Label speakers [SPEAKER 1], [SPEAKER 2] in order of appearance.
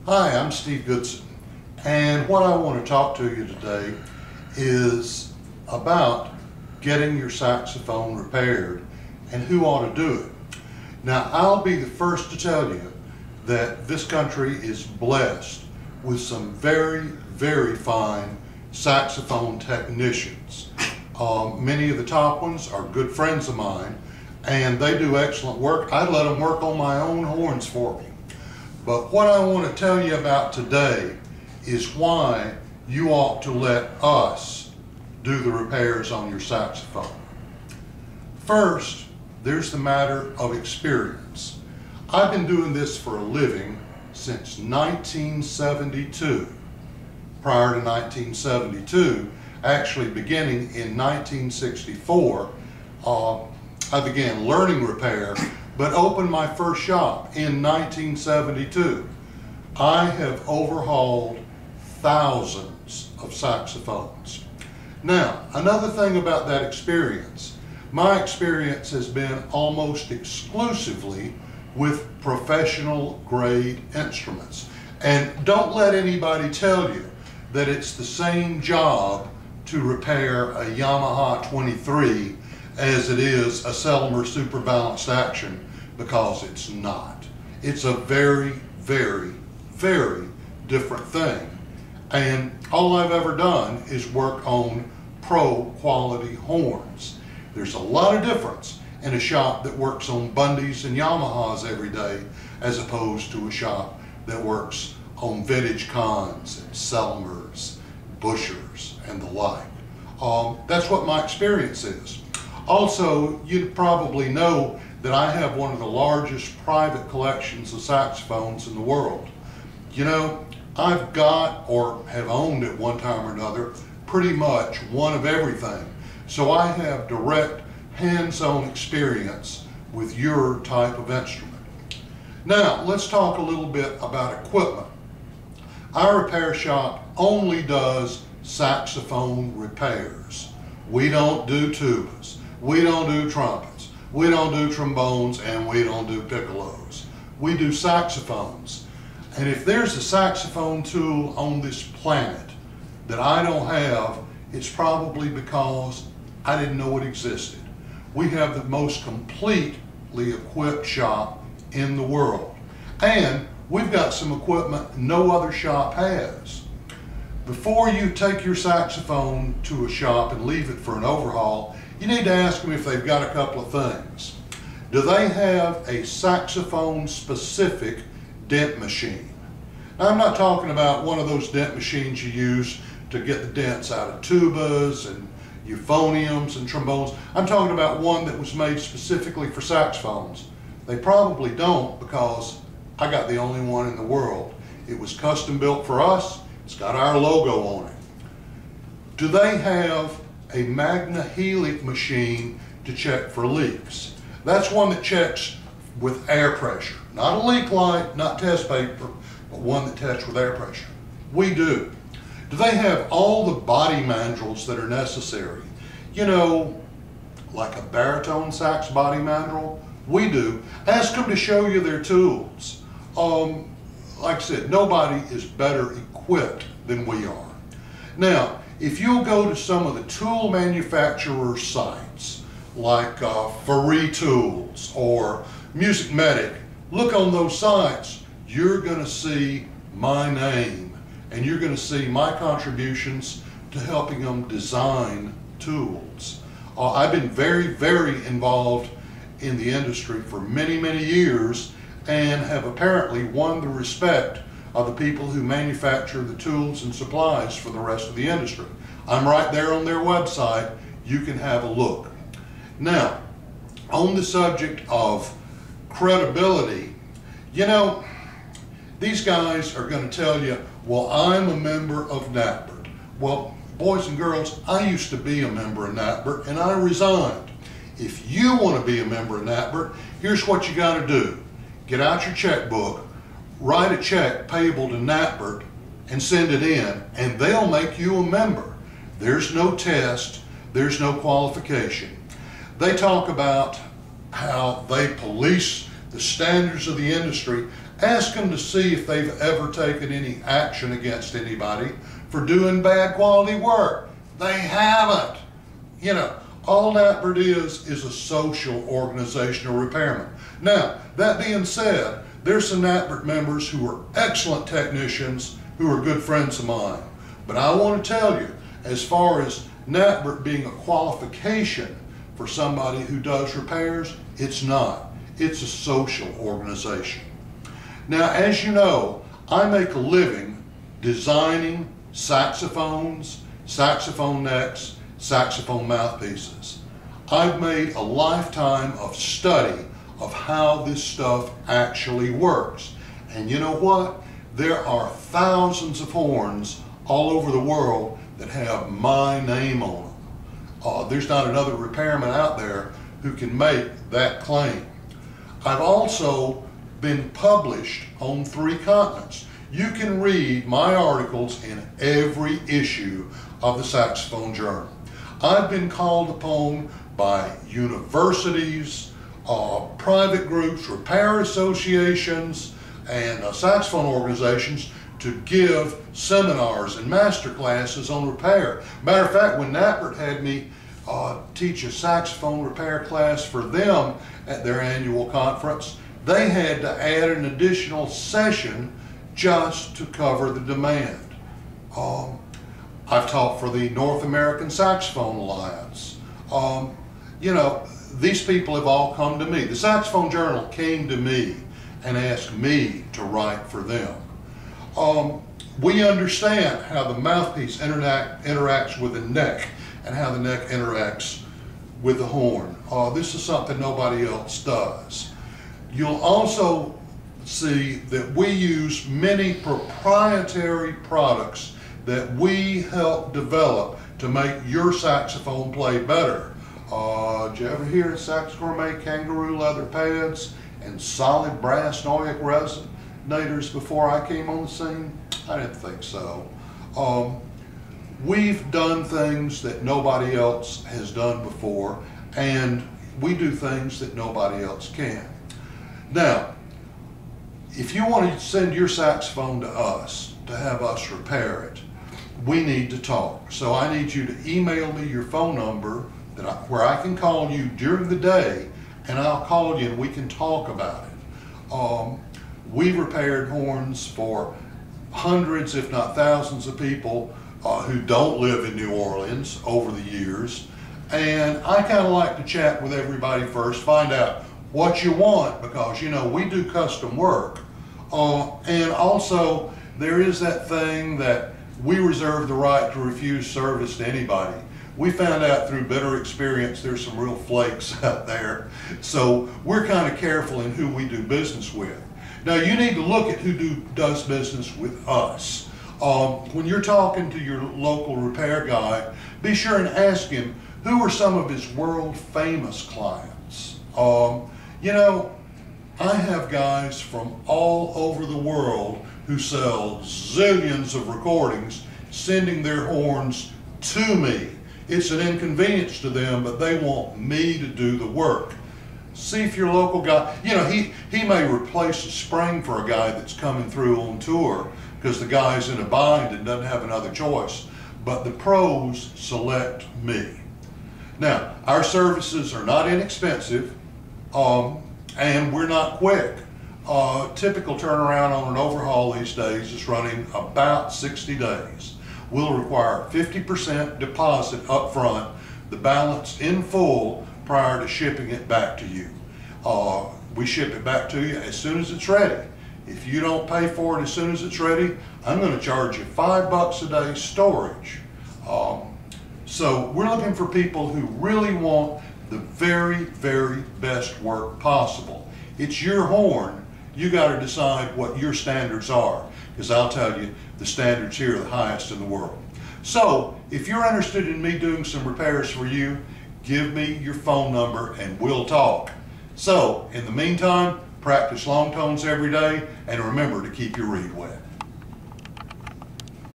[SPEAKER 1] Hi, I'm Steve Goodson, and what I want to talk to you today is about getting your saxophone repaired and who ought to do it. Now, I'll be the first to tell you that this country is blessed with some very, very fine saxophone technicians. Many of the top ones are good friends of mine, and they do excellent work. I let them work on my own horns for me. But what I want to tell you about today is why you ought to let us do the repairs on your saxophone. First, there's the matter of experience. I've been doing this for a living since 1972. Prior to 1972, actually beginning in 1964, I began learning repair, but opened my first shop in 1972. I have overhauled thousands of saxophones. Now, another thing about that experience, my experience has been almost exclusively with professional grade instruments. And don't let anybody tell you that it's the same job to repair a Yamaha 23 as it is a Selmer Super Balanced Action, because it's not. It's a very, very, very different thing. And all I've ever done is work on pro quality horns. There's a lot of difference in a shop that works on Bundys and Yamahas every day as opposed to a shop that works on vintage Cons and Selmers, Bushers, and the like. That's what my experience is. Also, you probably know that I have one of the largest private collections of saxophones in the world. You know, I've got, or have owned at one time or another, pretty much one of everything. So I have direct hands-on experience with your type of instrument. Now, let's talk a little bit about equipment. Our repair shop only does saxophone repairs. We don't do tubas. We don't do trumpets. We don't do trombones, and we don't do piccolos. We do saxophones. And if there's a saxophone tool on this planet that I don't have, it's probably because I didn't know it existed. We have the most completely equipped shop in the world. And we've got some equipment no other shop has. Before you take your saxophone to a shop and leave it for an overhaul, you need to ask them if they've got a couple of things. Do they have a saxophone specific dent machine? Now, I'm not talking about one of those dent machines you use to get the dents out of tubas and euphoniums and trombones. I'm talking about one that was made specifically for saxophones. They probably don't, because I got the only one in the world. It was custom built for us. It's got our logo on it. Do they have a Magnehelic machine to check for leaks? That's one that checks with air pressure. Not a leak light, not test paper, but one that tests with air pressure. We do. Do they have all the body mandrels that are necessary? You know, like a baritone sax body mandrel? We do. Ask them to show you their tools. Like I said, nobody is better equipped than we are. Now, if you'll go to some of the tool manufacturer sites, like Faree Tools or Music Medic, look on those sites. You're going to see my name, and you're going to see my contributions to helping them design tools. I've been very, very involved in the industry for many, many years, and have apparently won the respect of the people who manufacture the tools and supplies for the rest of the industry. I'm right there on their website. You can have a look. Now, on the subject of credibility, you know, these guys are going to tell you, well, I'm a member of NATBERT. Well, boys and girls, I used to be a member of NATBERT, and I resigned. If you want to be a member of NATBERT, here's what you got to do. Get out your checkbook, write a check payable to NATBERT, and send it in, and they'll make you a member. There's no test, there's no qualification. They talk about how they police the standards of the industry, Ask them to see if they've ever taken any action against anybody for doing bad quality work. They haven't. You know, all NAPBRD is a social organizational repairman. Now, that being said, there's some NAPBRD members who are excellent technicians who are good friends of mine. But I want to tell you, as far as NAPBRD being a qualification for somebody who does repairs, it's not. It's a social organization. Now, as you know, I make a living designing saxophones, saxophone necks, saxophone mouthpieces. I've made a lifetime of study of how this stuff actually works. And you know what? There are thousands of horns all over the world that have my name on them. There's not another repairman out there who can make that claim. I've also been published on 3 continents. You can read my articles in every issue of the Saxophone Journal. I've been called upon by universities, private groups, repair associations, and saxophone organizations to give seminars and master classes on repair. Matter of fact, when NAPBRD had me teach a saxophone repair class for them at their annual conference, they had to add an additional session just to cover the demand. I've taught for the North American Saxophone Alliance. You know, these people have all come to me. The Saxophone Journal came to me and asked me to write for them. We understand how the mouthpiece interacts with the neck and how the neck interacts with the horn. This is something nobody else does. You'll also see that we use many proprietary products that we help develop to make your saxophone play better. Did you ever hear of Sax Gourmet kangaroo leather pads and solid brass Noyak resonators before I came on the scene? I didn't think so. We've done things that nobody else has done before, and we do things that nobody else can. Now, if you want to send your saxophone to us to have us repair it, we need to talk. So I need you to email me your phone number where I can call you during the day, and I'll call you and we can talk about it. We've repaired horns for hundreds, if not thousands of people who don't live in New Orleans over the years. And I kind of like to chat with everybody first, find out what you want, because, you know, we do custom work. And also, there is that thing that we reserve the right to refuse service to anybody. We found out through bitter experience there's some real flakes out there. So we're kind of careful in who we do business with. Now, you need to look at who does business with us. When you're talking to your local repair guy, be sure and ask him who are some of his world famous clients. You know, I have guys from all over the world who sell zillions of recordings sending their horns to me. It's an inconvenience to them, but they want me to do the work. See if your local guy, you know, he may replace a spring for a guy that's coming through on tour because the guy's in a bind and doesn't have another choice. But the pros select me. Now, our services are not inexpensive, and we're not quick. Typical turnaround on an overhaul these days is running about 60 days. We'll require 50% deposit up front, the balance in full prior to shipping it back to you. We ship it back to you as soon as it's ready. If you don't pay for it as soon as it's ready, I'm going to charge you $5 a day storage. So we're looking for people who really want the very, very best work possible. It's your horn. You got to decide what your standards are, because I'll tell you the standards here are the highest in the world. So if you're interested in me doing some repairs for you, give me your phone number and we'll talk. So in the meantime, practice long tones every day, and remember to keep your reed wet.